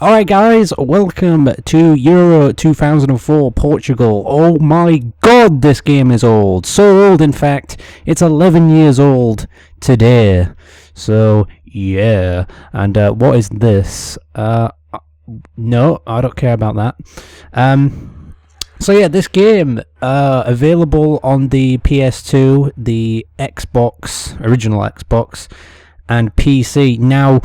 Alright guys, welcome to Euro 2004 Portugal. Oh my god, this game is old. So old, in fact, it's 11 years old today. So, yeah. And what is this? No, I don't care about that. So yeah, this game, available on the PS2, the Xbox, original Xbox, and PC. Now,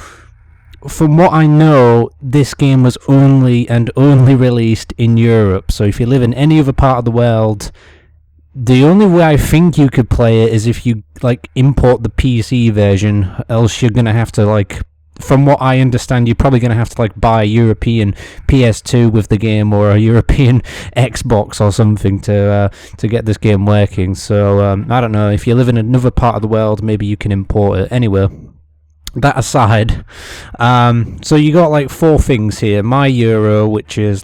from what I know, this game was only released in Europe. So if you live in any other part of the world, the only way I think you could play it is if you import the PC version. Else you're gonna have to from what I understand, you're probably gonna have to buy a European PS2 with the game or a European Xbox or something to get this game working. So I don't know. If you live in another part of the world, maybe you can import it. Anyway, that aside, so you got four things here. My Euro, which is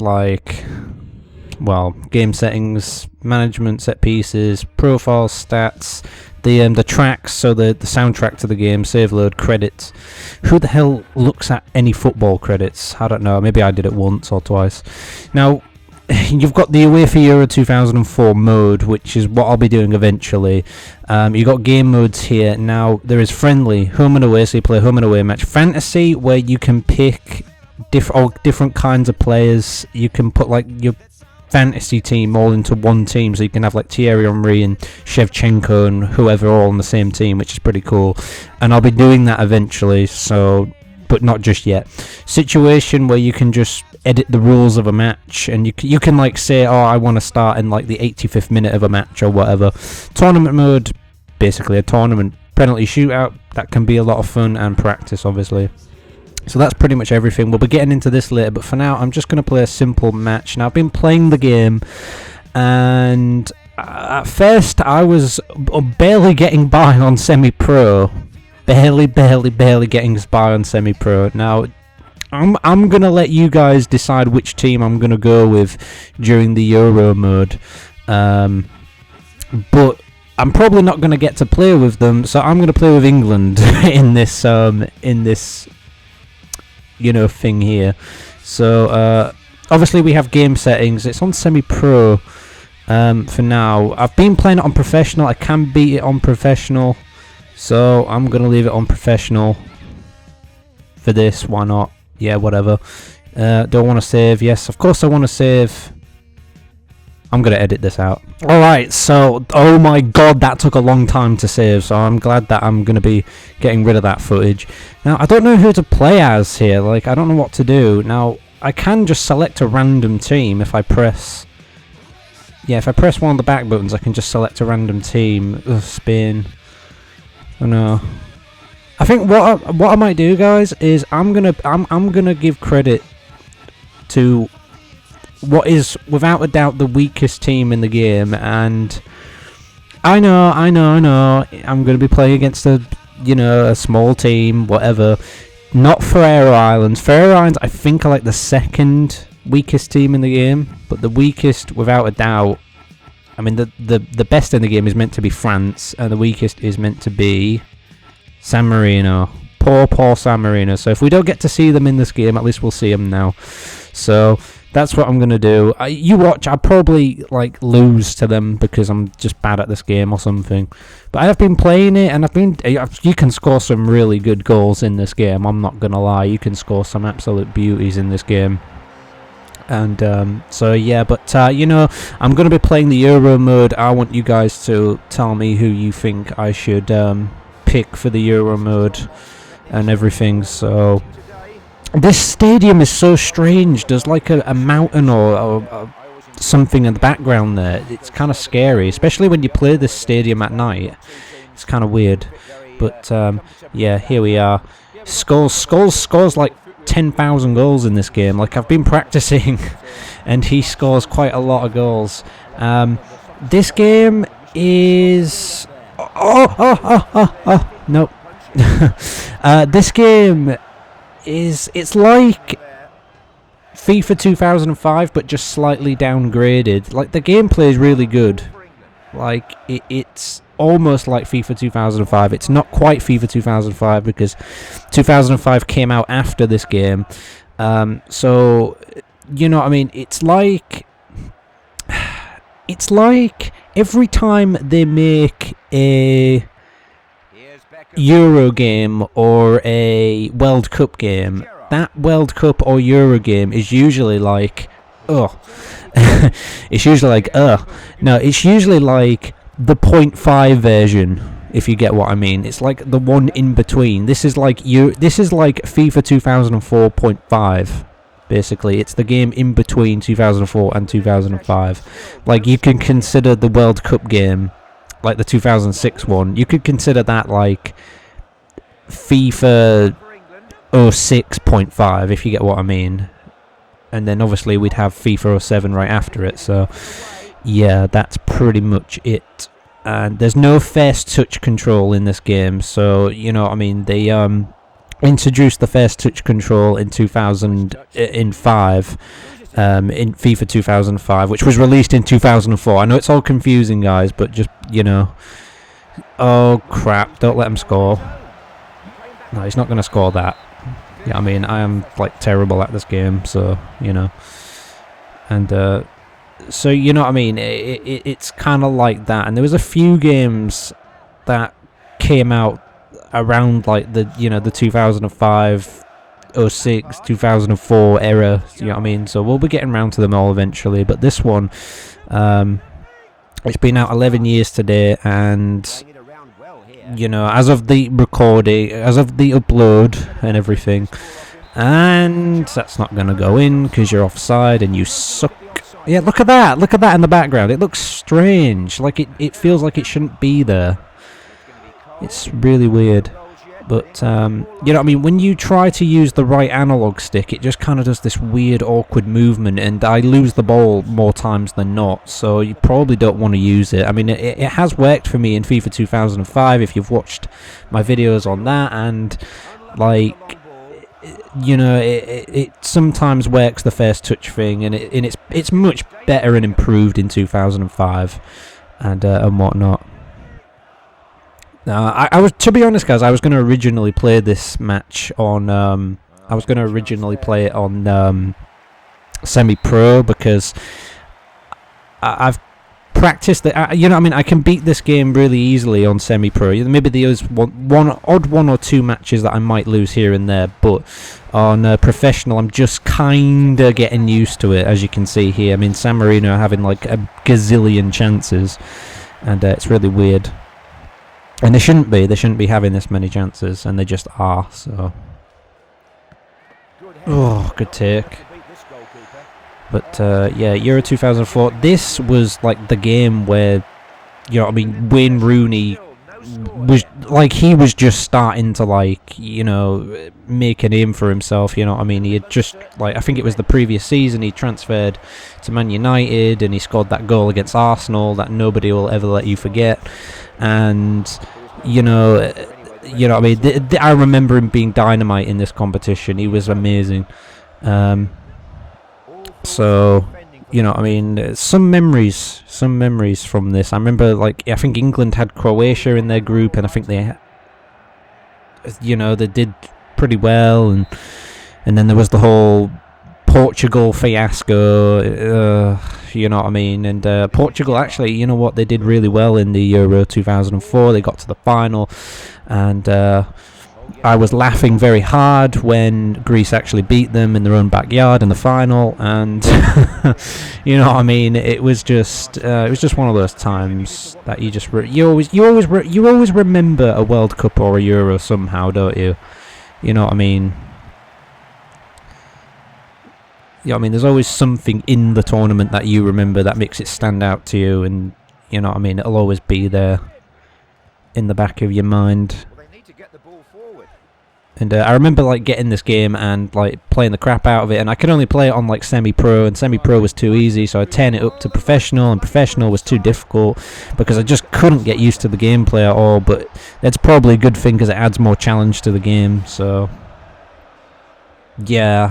game settings, management, set pieces, profiles, stats, the tracks, so the soundtrack to the game, save load, credits. Who the hell looks at any football credits? I don't know, maybe I did it once or twice. Now, you've got the UEFA Euro 2004 mode, which is what I'll be doing eventually. You've got game modes here. Now, there is friendly, home and away, so you play home and away match. Fantasy, where you can pick different kinds of players. You can put your fantasy team all into one team, so you can have Thierry Henry and Shevchenko and whoever all on the same team, which is pretty cool. And I'll be doing that eventually, but not just yet. Situation, where you can just edit the rules of a match, and you can say, oh, I want to start in the 85th minute of a match or whatever. Tournament mode, basically a tournament. Penalty shootout, that can be a lot of fun, and practice, obviously. So that's pretty much everything. We'll be getting into this later, but for now I'm just going to play a simple match. Now, I've been playing the game, and at first I was barely getting by on semi-pro. Barely getting by on semi-pro. Now, I'm going to let you guys decide which team I'm going to go with during the Euro mode. But I'm probably not going to get to play with them, so I'm going to play with England in this thing here. So obviously we have game settings. It's on semi-pro for now. I've been playing it on professional. I can beat it on professional, so I'm going to leave it on professional for this. Why not? Yeah, whatever. Don't want to save. Yes, of course I want to save. I'm going to edit this out. Alright, so, oh my god, that took a long time to save, so I'm glad that I'm going to be getting rid of that footage. Now, I don't know who to play as here. I don't know what to do. Now, I can just select a random team if I press... Yeah, if I press one of the back buttons, I can just select a random team. Ugh, Spain. Oh no. I think what I might do, guys, is I'm gonna give credit to what is without a doubt the weakest team in the game, and I know I'm gonna be playing against a small team, whatever. Not Faroe Islands. Faroe Islands, I think, are the second weakest team in the game, but the weakest without a doubt. I mean, the best in the game is meant to be France, and the weakest is meant to be San Marino. Poor San Marino. So if we don't get to see them in this game, at least we'll see them now. So that's what I'm going to do. You watch, I'll probably lose to them because I'm just bad at this game or something. But I have been playing it, and you can score some really good goals in this game. I'm not going to lie. You can score some absolute beauties in this game. And so yeah, but I'm going to be playing the Euro mode. I want you guys to tell me who you think I should pick for the Euro mode and everything. So this stadium is so strange. There's a mountain or something in the background there. It's kind of scary, especially when you play this stadium at night. It's kind of weird. But yeah, here we are. Scholes scores 10,000 goals in this game. I've been practicing, and he scores quite a lot of goals. This game is nope. This game it's like FIFA 2005, but just slightly downgraded. The gameplay is really good. It's almost like FIFA 2005. It's not quite FIFA 2005 because 2005 came out after this game. So, you know what I mean? It's like every time they make a Euro game or a World Cup game, that World Cup or Euro game is usually like, it's usually like, no, it's usually like the 0.5 version, if you get what I mean. It's like the one in between. This is like FIFA 2004.5. Basically, it's the game in between 2004 and 2005. Like, you can consider the World Cup game, like the 2006 one, you could consider that like FIFA 06.5, if you get what I mean. And then obviously we'd have FIFA 07 right after it, so yeah, that's pretty much it. And there's no first touch control in this game, so you know what I mean. They introduced the first touch control in 2005, in FIFA 2005, which was released in 2004. I know it's all confusing, guys, but just, you know. Oh crap, don't let him score. No, he's not going to score that. Yeah, I mean, I am like terrible at this game, so you know. And so you know what I mean, it's kind of like that. And there was a few games that came out around like the, you know, the 2005, 06, 2004 era, you know what I mean. So we'll be getting around to them all eventually, but this one, it's been out 11 years today, and you know, as of the recording, as of the upload and everything, and that's not gonna go in because you're offside and you suck. Yeah, look at that in the background. It looks strange, like it feels like it shouldn't be there. It's really weird. But, you know what I mean, when you try to use the right analog stick, it just kind of does this weird, awkward movement, and I lose the ball more times than not, so you probably don't want to use it. I mean, it has worked for me in FIFA 2005, if you've watched my videos on that, and, like, you know, it sometimes works, the first touch thing, and it's much better and improved in 2005, and whatnot. I was, to be honest, guys, I was going to originally play this match on, I was going to originally play it on semi-pro, because I've practiced it. You know what I mean, I can beat this game really easily on semi-pro. Maybe there's one or two matches that I might lose here and there, but on professional, I'm just kind of getting used to it, as you can see here. I mean, San Marino are having like a gazillion chances, and it's really weird. And they shouldn't be having this many chances, and they just are, so. Oh, good take. But, yeah, Euro 2004, this was, like, the game where, you know what I mean, Wayne Rooney was, like, he was just starting to, like, you know, make a name for himself, you know what I mean. He had just, like, I think it was the previous season, he transferred to Man United, and he scored that goal against Arsenal that nobody will ever let you forget. And, you know what I mean, I remember him being dynamite in this competition. He was amazing. So, you know what I mean, some memories from this. I remember, like, I think England had Croatia in their group, and I think they, you know, they did pretty well, and then there was the whole Portugal fiasco, you know what I mean, and Portugal, actually, you know what, they did really well in the Euro 2004, they got to the final, and I was laughing very hard when Greece actually beat them in their own backyard in the final, and you know what I mean, it was just one of those times that you just, you always remember a World Cup or a Euro somehow, don't you? You know what I mean? You know what I mean, there's always something in the tournament that you remember that makes it stand out to you, and you know what I mean, it'll always be there in the back of your mind. And I remember, like, getting this game and, like, playing the crap out of it, and I could only play it on, like, semi-pro, and semi-pro was too easy, so I'd turn it up to professional, and professional was too difficult because I just couldn't get used to the gameplay at all. But that's probably a good thing because it adds more challenge to the game, so yeah.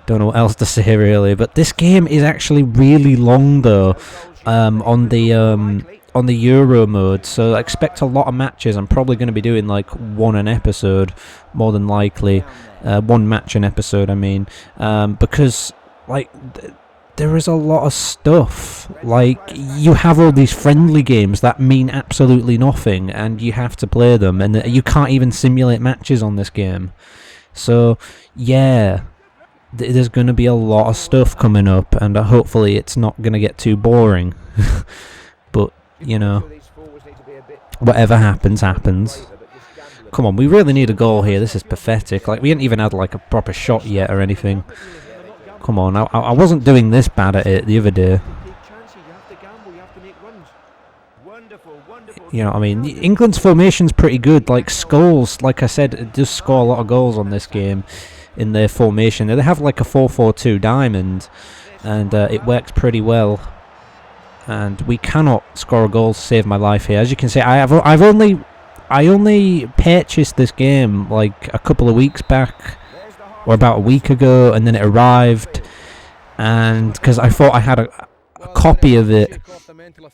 Don't know what else to say really, but this game is actually really long though, on the Euro mode, so I expect a lot of matches. I'm probably going to be doing like one an episode, more than likely, one match an episode, I mean, because like there is a lot of stuff. Like, you have all these friendly games that mean absolutely nothing, and you have to play them, and you can't even simulate matches on this game. So yeah, there's going to be a lot of stuff coming up, and hopefully it's not going to get too boring. But you know, whatever happens, happens. Come on, we really need a goal here. This is pathetic. Like, we ain't even had like a proper shot yet or anything. Come on, I wasn't doing this bad at it the other day. You know what I mean? England's formation's pretty good. Like, Scholes, like I said, it does score a lot of goals on this game in their formation. They have like a 4-4-2 diamond, and it works pretty well. And we cannot score a goal to save my life here. As you can see, I only purchased this game like a couple of weeks back, or about a week ago, and then it arrived, and because I thought I had a copy of it,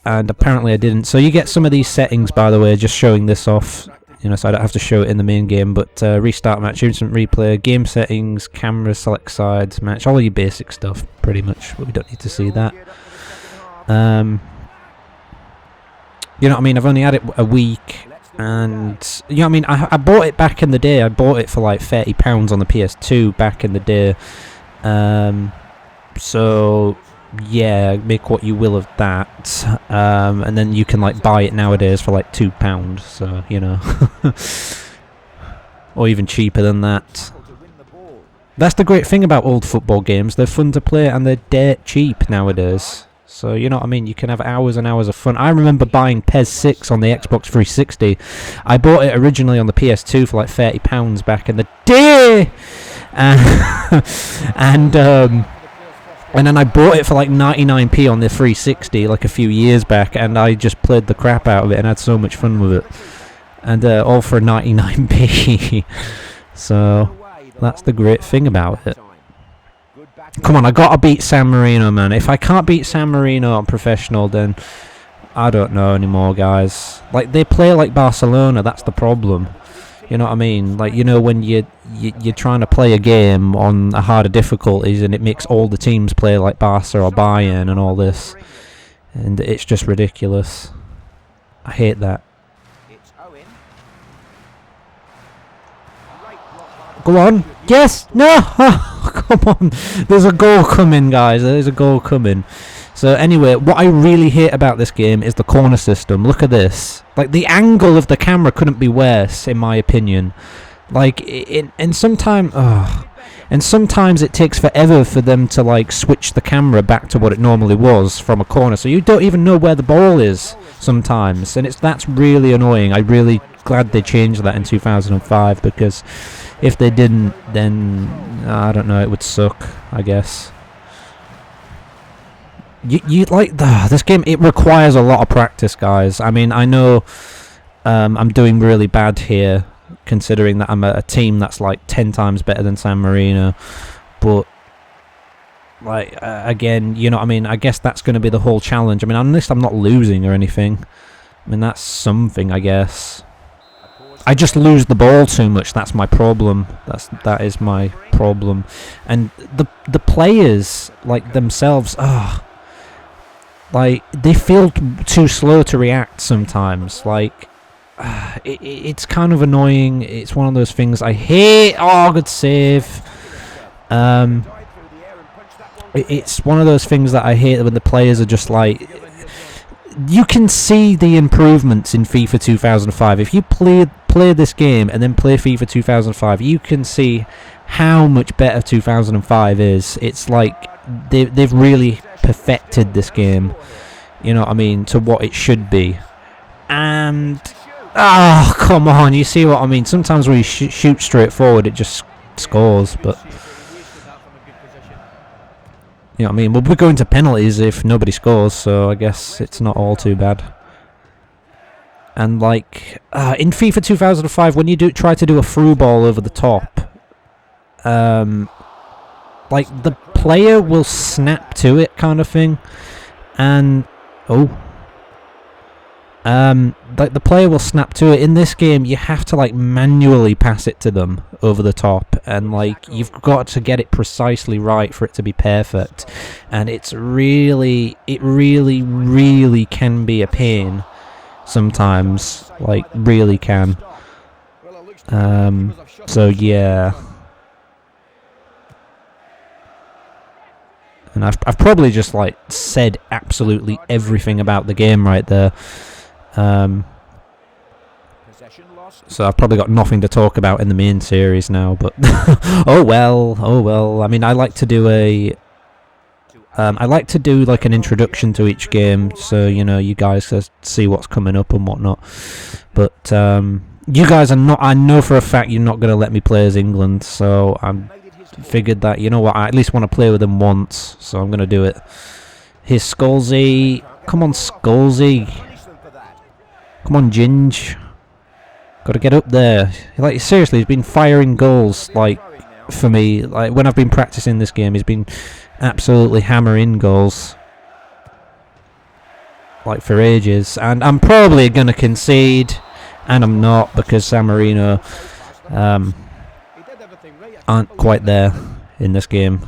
and apparently I didn't. So you get some of these settings, by the way, just showing this off, you know, so I don't have to show it in the main game. But restart match, instant replay, game settings, camera, select sides, match, all your basic stuff pretty much, but we don't need to see that. You know what I mean? I've only had it a week, and you know what I mean, I bought it back in the day. I bought it for like £30 on the PS2 back in the day. So yeah, make what you will of that. And then you can like buy it nowadays for like £2, so you know. Or even cheaper than that. That's the great thing about old football games. They're fun to play and they're dirt cheap nowadays. So, you know what I mean, you can have hours and hours of fun. I remember buying PES 6 on the Xbox 360. I bought it originally on the PS2 for like £30 back in the day. And then I bought it for like 99p on the 360 like a few years back, and I just played the crap out of it and had so much fun with it. And all for 99p. So, that's the great thing about it. Come on, I gotta beat San Marino, man. If I can't beat San Marino on professional, then I don't know anymore, guys. Like, they play like Barcelona, that's the problem. You know what I mean? Like, you know, when you're trying to play a game on a harder difficulties, and it makes all the teams play like Barca or Bayern and all this. And it's just ridiculous. I hate that. Go on. Yes. No. Oh, come on. There's a goal coming, guys. There's a goal coming. So anyway, what I really hate about this game is the corner system. Look at this. Like, the angle of the camera couldn't be worse, in my opinion. Like, and sometimes it takes forever for them to like switch the camera back to what it normally was from a corner. So you don't even know where the ball is sometimes, and that's really annoying. I'm really glad they changed that in 2005, because if they didn't, then I don't know, it would suck, I guess. You like this game? It requires a lot of practice, guys. I mean, I know I'm doing really bad here, considering that I'm a team that's like 10 times better than San Marino, but like again, you know what I mean, I guess that's going to be the whole challenge. I mean, at least I'm not losing or anything. I mean, that's something, I guess. I just lose the ball too much. That's my problem. That is my problem. And the players, like themselves, like they feel too slow to react sometimes. Like it's kind of annoying. It's one of those things I hate. Oh, good save. It's one of those things that I hate when the players are just like. You can see the improvements in FIFA 2005. If you play this game and then play FIFA 2005, you can see how much better 2005 is. It's like they've really perfected this game, you know what I mean, to what it should be. And oh, come on, you see what I mean? Sometimes when you shoot straight forward, it just scores, but you know what I mean? We'll be going to penalties if nobody scores, so I guess it's not all too bad. And like in FIFA 2005, when you try to do a through ball over the top, like the player will snap to it, kind of thing, and like the player will snap to it. In this game, you have to like manually pass it to them over the top, and like you've got to get it precisely right for it to be perfect. And it really can be a pain sometimes. Like really can. So yeah. And I've probably just like said absolutely everything about the game right there. So I've probably got nothing to talk about in the main series now, but oh well. I mean, I like to do like an introduction to each game, so you know you guys see what's coming up and whatnot. But you guys are not. I know for a fact you're not going to let me play as England, so I'm figured that, you know what, I at least want to play with them once, so I'm going to do it. Here's Scholesy. Come on, Scholesy. Come on, Ginge. Got to get up there. Like, seriously, he's been firing goals, like, for me. Like, when I've been practicing this game, he's been absolutely hammering goals. Like, for ages. And I'm probably going to concede, and I'm not, because San Marino aren't quite there in this game,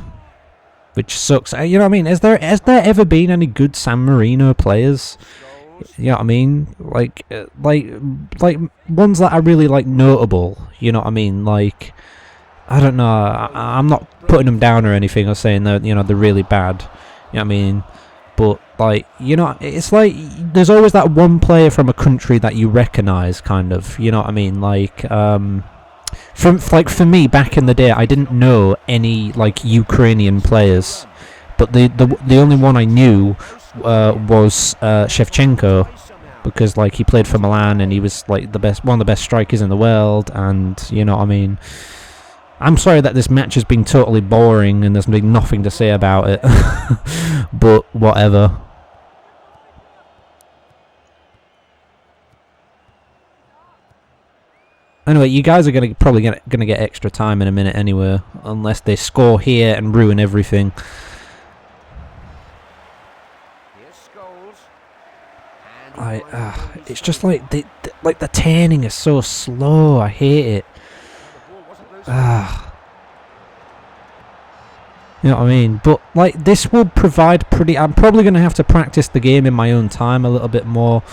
which sucks. You know what I mean? Has there ever been any good San Marino players? You know what I mean? Like ones that are really like notable. You know what I mean? Like, I don't know. I'm not putting them down or anything or saying that, you know, they're really bad. You know what I mean? But like, you know, it's like there's always that one player from a country that you recognise, kind of. You know what I mean? Like, for me back in the day, I didn't know any like Ukrainian players, but the only one I knew was Shevchenko, because like he played for Milan and he was like one of the best strikers in the world. And you know what I mean, I'm sorry that this match has been totally boring and there's been nothing to say about it, but whatever. Anyway, you guys are probably gonna get extra time in a minute anyway, unless they score here and ruin everything. It's just like the turning is so slow. I hate it. You know what I mean? But like this will provide I'm probably gonna have to practice the game in my own time a little bit more.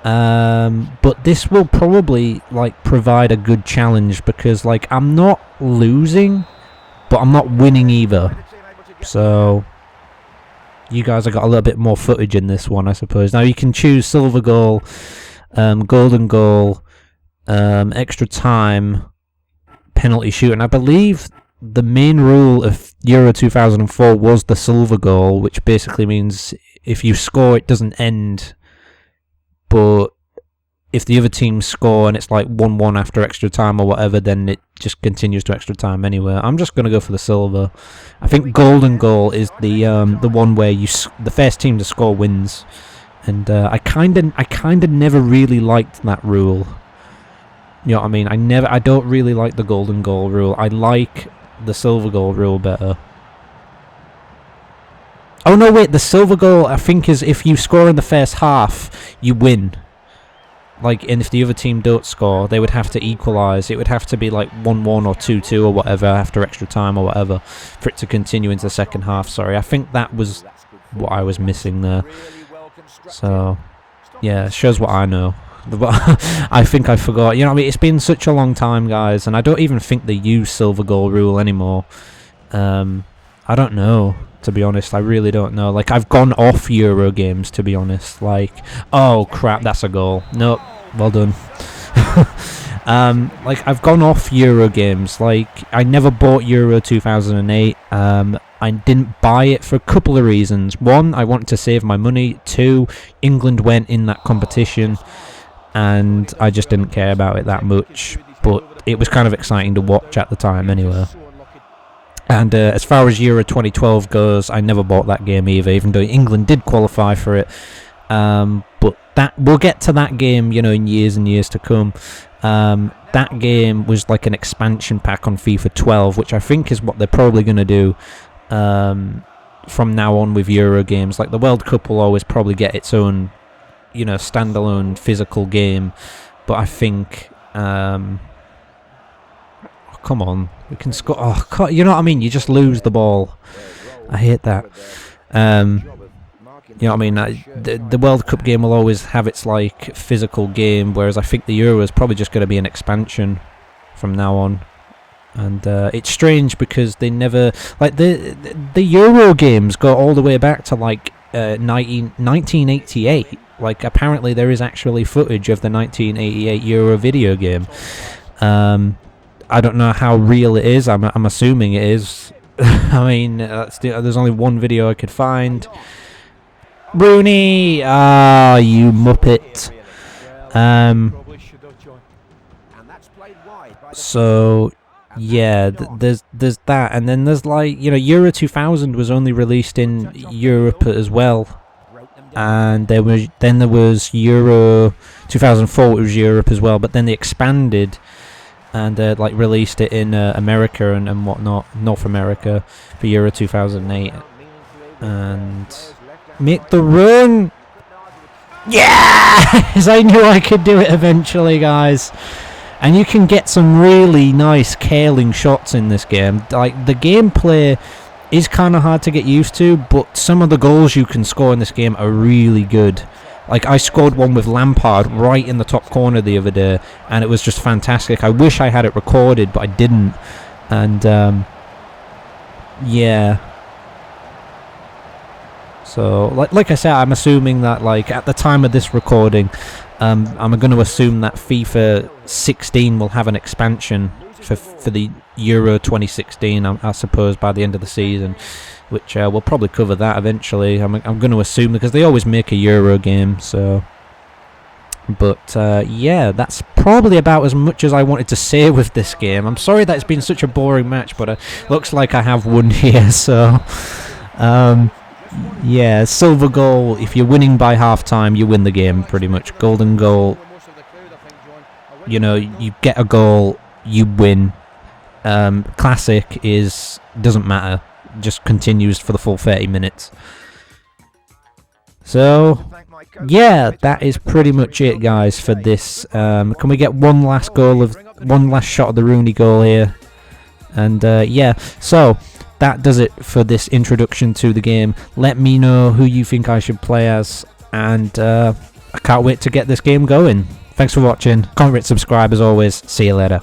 But this will probably like provide a good challenge, because like I'm not losing, but I'm not winning either. So you guys have got a little bit more footage in this one, I suppose. Now you can choose silver goal, golden goal, extra time, penalty shoot, and I believe the main rule of Euro 2004 was the silver goal, which basically means if you score, it doesn't end. But if the other team score and it's like 1-1 after extra time or whatever, then it just continues to extra time anyway. I'm just going to go for the silver. I think golden goal is the one where the first team to score wins. And I kind of never really liked that rule. You know what I mean? I don't really like the golden goal rule. I like the silver goal rule better. Oh no, wait, the silver goal I think is if you score in the first half, you win. Like, and if the other team don't score, they would have to equalise. It would have to be like 1-1 or 2-2 or whatever after extra time or whatever for it to continue into the second half. Sorry, I think that was what I was missing there. So, yeah, it shows what I know. I think I forgot. You know what I mean? It's been such a long time, guys, and I don't even think they use silver goal rule anymore. I don't know, to be honest. I really don't know. Like, I've gone off Euro games, to be honest. Like, oh crap, that's a goal. Nope, well done. Like, I've gone off Euro games. Like, I never bought Euro 2008. I didn't buy it for a couple of reasons. One, I wanted to save my money. Two, England went in that competition, and I just didn't care about it that much. But it was kind of exciting to watch at the time anyway. And as far as Euro 2012 goes, I never bought that game either, even though England did qualify for it. But we'll get to that game, you know, in years and years to come. That game was like an expansion pack on FIFA 12, which I think is what they're probably going to do from now on with Euro games. Like, the World Cup will always probably get its own you know, standalone physical game. But I think, oh, come on, we can score. Oh, you know what I mean? You just lose the ball. I hate that. You know what I mean? The World Cup game will always have its like physical game, whereas I think the Euro is probably just going to be an expansion from now on. And it's strange because they never like the Euro games go all the way back to like 1988. Like apparently there is actually footage of the 1988 Euro video game. I don't know how real it is. I'm assuming it is. I mean, there's only one video I could find. Rooney, you muppet. So yeah, there's that, and then there's like, you know, Euro 2000 was only released in Europe as well, and there was Euro 2004, it was Europe as well, but then they expanded and like released it in America and whatnot, North America, for Euro 2008, and make the run. Yes, I knew I could do it eventually, guys. And you can get some really nice curling shots in this game. Like, the gameplay is kind of hard to get used to, but some of the goals you can score in this game are really good. Like, I scored one with Lampard right in the top corner the other day, and it was just fantastic. I wish I had it recorded, but I didn't. And, yeah. So, like I said, I'm assuming that, like, at the time of this recording, I'm going to assume that FIFA 16 will have an expansion for the Euro 2016, I suppose, by the end of the season, which we'll probably cover that eventually. I'm going to assume, because they always make a Euro game, so... But, yeah, that's probably about as much as I wanted to say with this game. I'm sorry that it's been such a boring match, but it looks like I have won here, so... yeah, silver goal. If you're winning by half-time, you win the game, pretty much. Golden goal, you know, you get a goal, you win. Classic doesn't matter, just continues for the full 30 minutes. So, yeah, that is pretty much it, guys, for this. Can we get one last shot of the Rooney goal here? And, yeah, so... that does it for this introduction to the game. Let me know who you think I should play as, and I can't wait to get this game going. Thanks for watching. Comment, rate, subscribe as always. See you later.